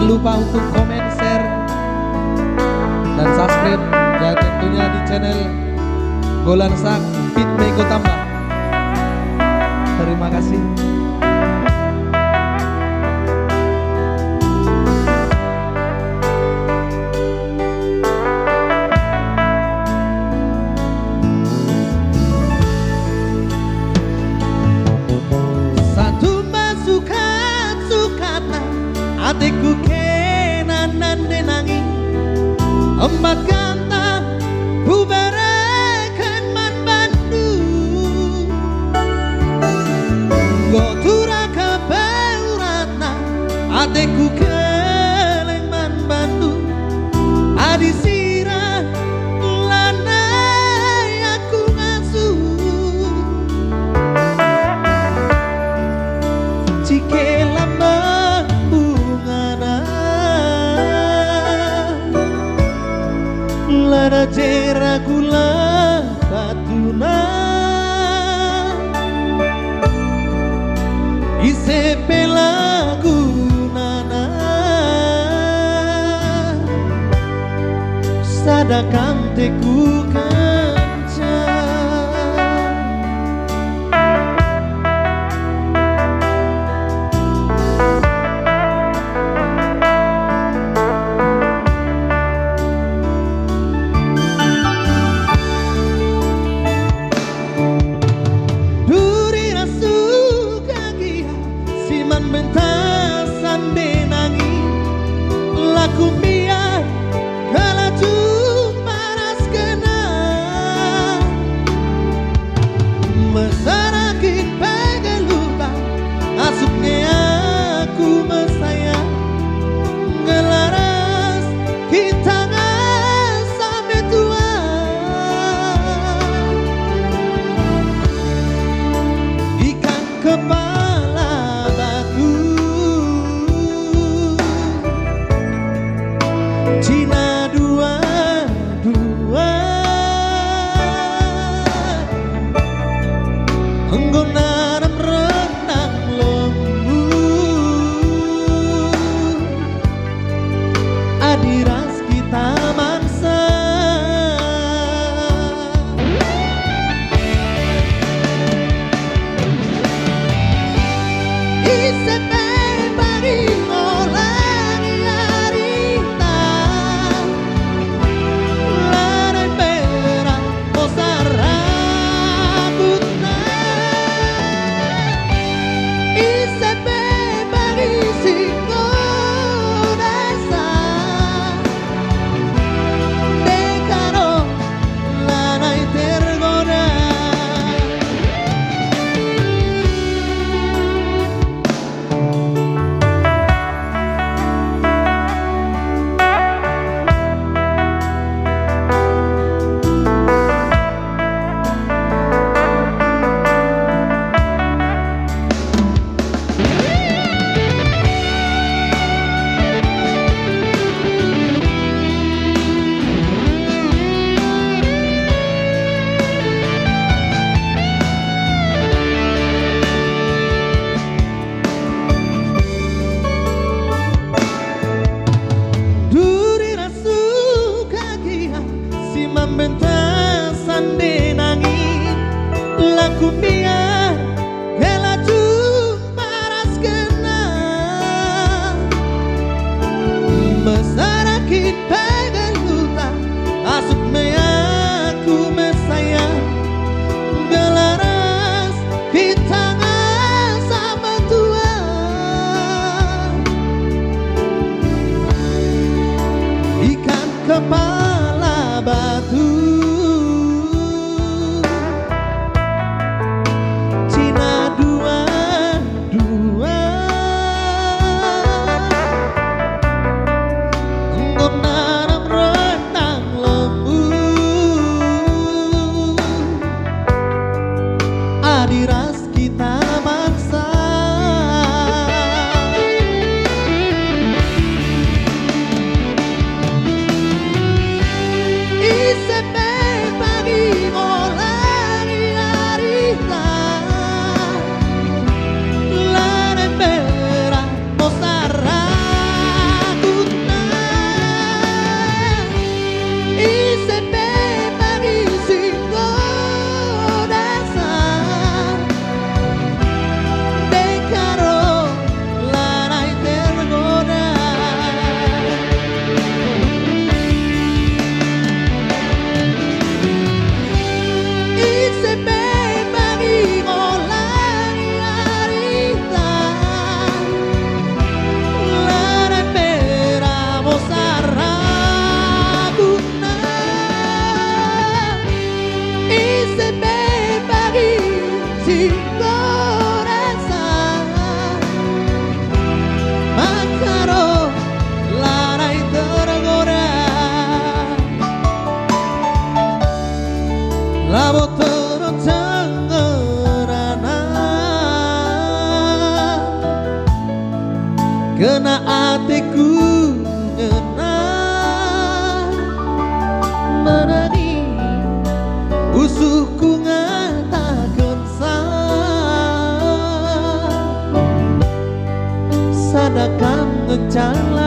lupa untuk komen, share, dan subscribe. Dan tentunya di channel Golan Sak Fit Mego Tambah. Terima kasih. Adikku kenanan denangi empat kanta bubarekan man bandu gotura kabeuratna adikku keleng man bandu adi sirah lanai aku ngasuh cike lama lara jera gula batuna ise pelagunana sadakam teku kanca bentasan denangi laku biar kalaju paras kena mesarakin pegeluta asupnya aku mesayang ngelaras kita sampai tua ikan kepala Cina dua-dua Enggonanam renang lembu Adiras kita mangsa Isepe bari bentasan denangi laku biar gelaju paras kena mesarakin pegeluta asup meaku mesayang gelaras kita sama tua ikan kepala batu Cina dua-dua Enggonanam renang lembu Adiras kita maksa Isepe hatiku ngenah menani usuhku ngatakan sadakan ngencala